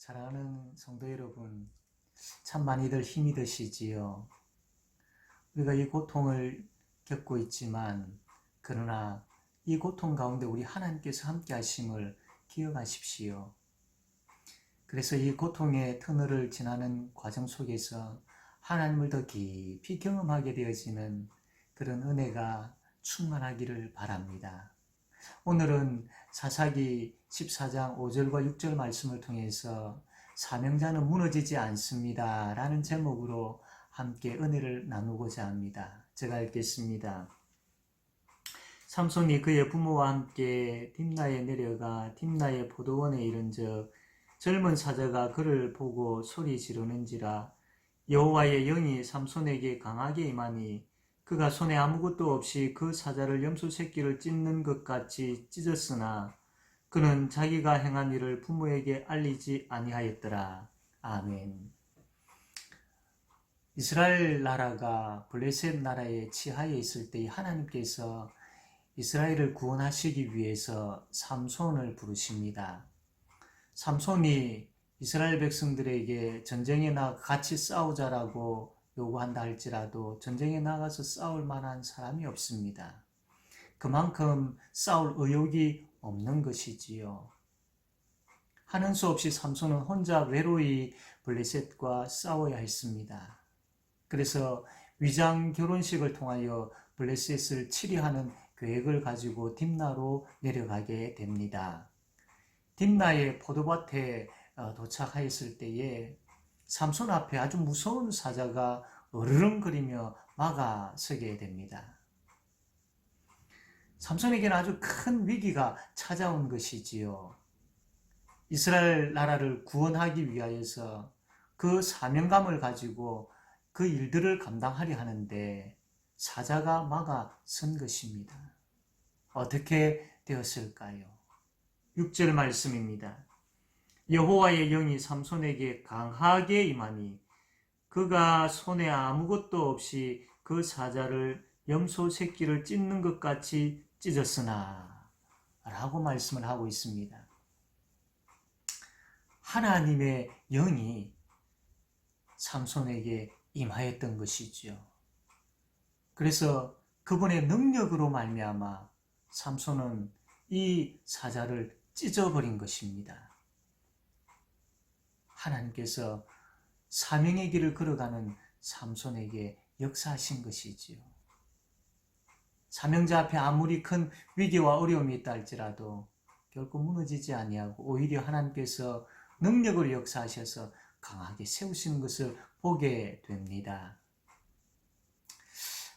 사랑하는 성도 여러분, 참 많이들 힘이 드시지요. 우리가 이 고통을 겪고 있지만, 그러나 이 고통 가운데 우리 하나님께서 함께 하심을 기억하십시오. 그래서 이 고통의 터널을 지나는 과정 속에서 하나님을 더 깊이 경험하게 되어지는 그런 은혜가 충만하기를 바랍니다. 오늘은 사사기 14장 5절과 6절 말씀을 통해서 사명자는 무너지지 않습니다 라는 제목으로 함께 은혜를 나누고자 합니다. 제가 읽겠습니다. 삼손이 그의 부모와 함께 딥나에 내려가 딥나의 포도원에 이른즉 젊은 사자가 그를 보고 소리 지르는지라 여호와의 영이 삼손에게 강하게 임하니 그가 손에 아무것도 없이 그 사자를 염소 새끼를 찢는 것 같이 찢었으나 그는 자기가 행한 일을 부모에게 알리지 아니하였더라. 아멘. 이스라엘 나라가 블레셋 나라의 치하에 있을 때 하나님께서 이스라엘을 구원하시기 위해서 삼손을 부르십니다. 삼손이 이스라엘 백성들에게 전쟁에 나가 같이 싸우자라고 요구한다 할지라도 전쟁에 나가서 싸울 만한 사람이 없습니다. 그만큼 싸울 의욕이 없는 것이지요. 하는 수 없이 삼손은 혼자 외로이 블레셋과 싸워야 했습니다. 그래서 위장 결혼식을 통하여 블레셋을 치리하는 계획을 가지고 딥나로 내려가게 됩니다. 딥나의 포도밭에 도착하였을 때에 삼손 앞에 아주 무서운 사자가 어르렁거리며 막아서게 됩니다. 삼손에게는 아주 큰 위기가 찾아온 것이지요. 이스라엘 나라를 구원하기 위하여서 그 사명감을 가지고 그 일들을 감당하려 하는데 사자가 막아선 것입니다. 어떻게 되었을까요? 6절 말씀입니다. 여호와의 영이 삼손에게 강하게 임하니 그가 손에 아무것도 없이 그 사자를 염소 새끼를 찢는 것 같이 찢었으나 라고 말씀을 하고 있습니다. 하나님의 영이 삼손에게 임하였던 것이지요. 그래서 그분의 능력으로 말미암아 삼손은 이 사자를 찢어버린 것입니다. 하나님께서 사명의 길을 걸어가는 삼손에게 역사하신 것이지요. 사명자 앞에 아무리 큰 위기와 어려움이 있다 할지라도 결코 무너지지 아니하고 오히려 하나님께서 능력을 역사하셔서 강하게 세우시는 것을 보게 됩니다.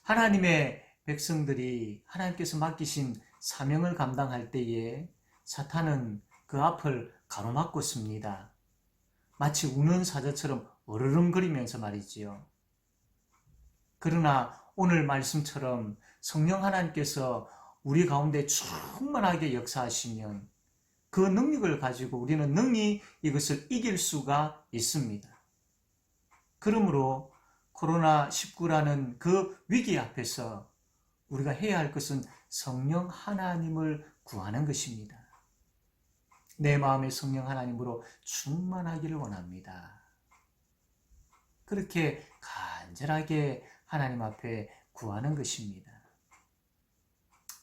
하나님의 백성들이 하나님께서 맡기신 사명을 감당할 때에 사탄은 그 앞을 가로막고 씁니다. 마치 우는 사자처럼 어르렁거리면서 말이지요. 그러나 오늘 말씀처럼 성령 하나님께서 우리 가운데 충만하게 역사하시면 그 능력을 가지고 우리는 능히 이것을 이길 수가 있습니다. 그러므로 코로나19라는 그 위기 앞에서 우리가 해야 할 것은 성령 하나님을 구하는 것입니다. 내 마음의 성령 하나님으로 충만하기를 원합니다. 그렇게 간절하게 하나님 앞에 구하는 것입니다.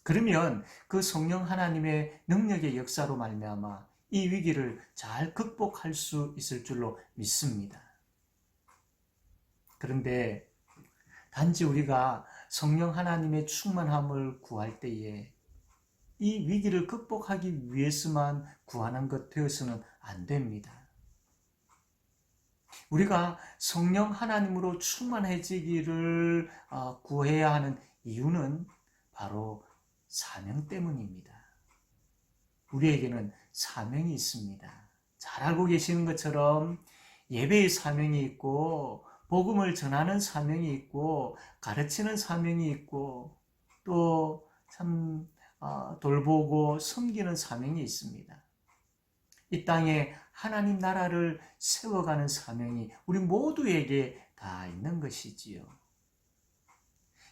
그러면 그 성령 하나님의 능력의 역사로 말미암아 이 위기를 잘 극복할 수 있을 줄로 믿습니다. 그런데 단지 우리가 성령 하나님의 충만함을 구할 때에 이 위기를 극복하기 위해서만 구하는 것 되어서는 안 됩니다. 우리가 성령 하나님으로 충만해지기를 구해야 하는 이유는 바로 사명 때문입니다. 우리에게는 사명이 있습니다. 잘 알고 계시는 것처럼 예배의 사명이 있고 복음을 전하는 사명이 있고 가르치는 사명이 있고 또 참 돌보고 섬기는 사명이 있습니다. 이 땅에 하나님 나라를 세워가는 사명이 우리 모두에게 다 있는 것이지요.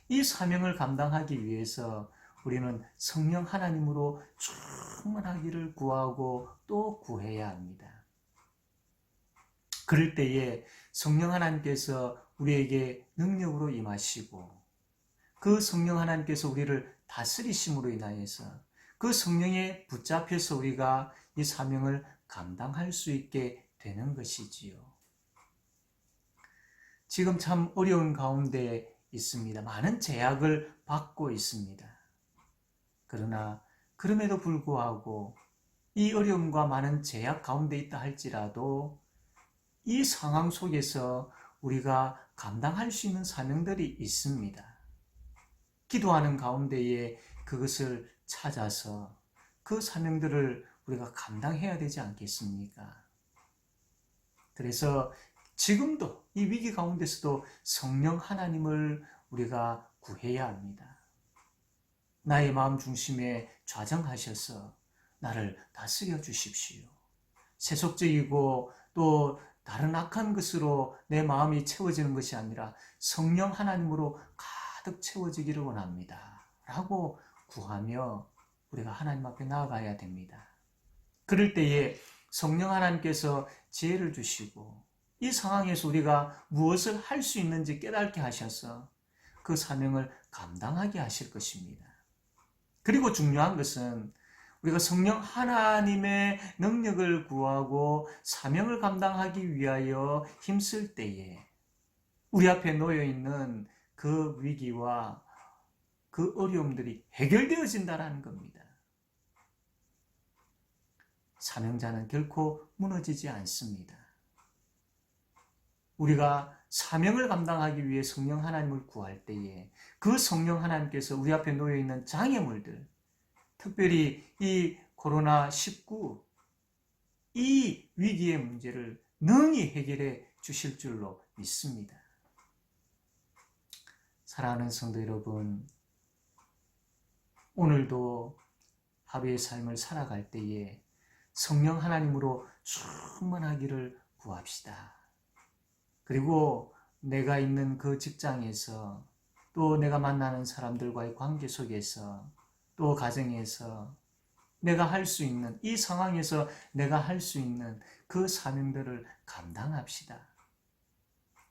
이 사명을 감당하기 위해서 우리는 성령 하나님으로 충만하기를 구하고 또 구해야 합니다. 그럴 때에 성령 하나님께서 우리에게 능력으로 임하시고 그 성령 하나님께서 우리를 다스리심으로 인하여서 그 성령에 붙잡혀서 우리가 이 사명을 감당할 수 있게 되는 것이지요. 지금 참 어려운 가운데 있습니다. 많은 제약을 받고 있습니다. 그러나 그럼에도 불구하고 이 어려움과 많은 제약 가운데 있다 할지라도 이 상황 속에서 우리가 감당할 수 있는 사명들이 있습니다. 기도하는 가운데에 그것을 찾아서 그 사명들을 우리가 감당해야 되지 않겠습니까? 그래서 지금도 이 위기 가운데서도 성령 하나님을 우리가 구해야 합니다. 나의 마음 중심에 좌정하셔서 나를 다스려 주십시오. 세속적이고 또 다른 악한 것으로 내 마음이 채워지는 것이 아니라 성령 하나님으로 가득 채워지기를 원합니다. 라고 구하며 우리가 하나님 앞에 나아가야 됩니다. 그럴 때에 성령 하나님께서 지혜를 주시고 이 상황에서 우리가 무엇을 할 수 있는지 깨닫게 하셔서 그 사명을 감당하게 하실 것입니다. 그리고 중요한 것은 우리가 성령 하나님의 능력을 구하고 사명을 감당하기 위하여 힘쓸 때에 우리 앞에 놓여 있는 그 위기와 그 어려움들이 해결되어진다는 겁니다. 사명자는 결코 무너지지 않습니다. 우리가 사명을 감당하기 위해 성령 하나님을 구할 때에 그 성령 하나님께서 우리 앞에 놓여 있는 장애물들, 특별히 이 코로나19 이 위기의 문제를 능히 해결해 주실 줄로 믿습니다. 사랑하는 성도 여러분, 오늘도 하루의 삶을 살아갈 때에 성령 하나님으로 충만하기를 구합시다. 그리고 내가 있는 그 직장에서 또 내가 만나는 사람들과의 관계 속에서 또 가정에서 내가 할 수 있는 이 상황에서 내가 할 수 있는 그 사명들을 감당합시다.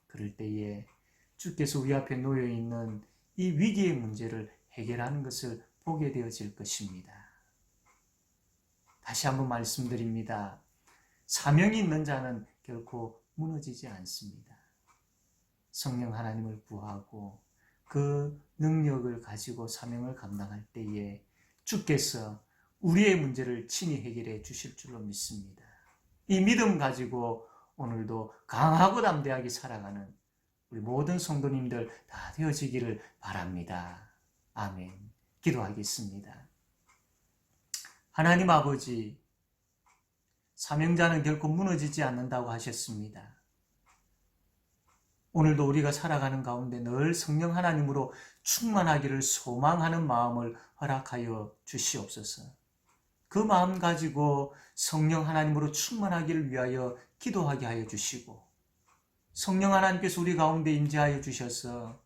그럴 때에 주께서 우리 앞에 놓여 있는 이 위기의 문제를 해결하는 것을 보게 되어질 것입니다. 다시 한번 말씀드립니다. 사명이 있는 자는 결코 무너지지 않습니다. 성령 하나님을 구하고 그 능력을 가지고 사명을 감당할 때에 주께서 우리의 문제를 친히 해결해 주실 줄로 믿습니다. 이 믿음 가지고 오늘도 강하고 담대하게 살아가는 우리 모든 성도님들 다 되어지기를 바랍니다. 아멘. 기도하겠습니다. 하나님 아버지, 사명자는 결코 무너지지 않는다고 하셨습니다. 오늘도 우리가 살아가는 가운데 늘 성령 하나님으로 충만하기를 소망하는 마음을 허락하여 주시옵소서. 그 마음 가지고 성령 하나님으로 충만하기를 위하여 기도하게 하여 주시고 성령 하나님께서 우리 가운데 임재하여 주셔서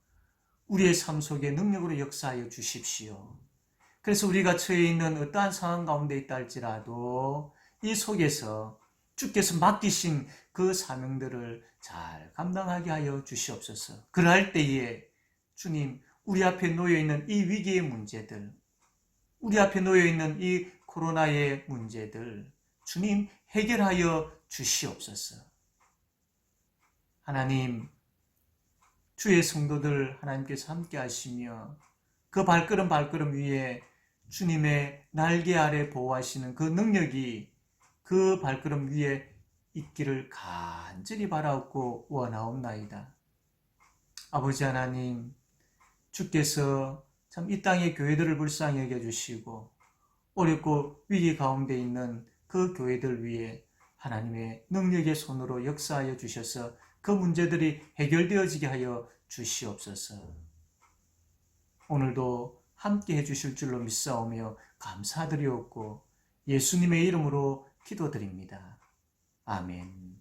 우리의 삶 속에 능력으로 역사하여 주십시오. 그래서 우리가 처해 있는 어떠한 상황 가운데 있다 할지라도 이 속에서 주께서 맡기신 그 사명들을 잘 감당하게 하여 주시옵소서. 그러할 때에 주님, 우리 앞에 놓여 있는 이 위기의 문제들, 우리 앞에 놓여 있는 이 코로나의 문제들, 주님 해결하여 주시옵소서. 하나님, 주의 성도들 하나님께서 함께 하시며 그 발걸음 발걸음 위에 주님의 날개 아래 보호하시는 그 능력이 그 발걸음 위에 있기를 간절히 바라옵고 원하옵나이다. 아버지 하나님, 주께서 참 이 땅의 교회들을 불쌍히 여겨주시고 어렵고 위기 가운데 있는 그 교회들 위에 하나님의 능력의 손으로 역사하여 주셔서 그 문제들이 해결되어지게 하여 주시옵소서. 오늘도 함께 해주실 줄로 믿사오며 감사드리옵고 예수님의 이름으로 기도드립니다. 아멘.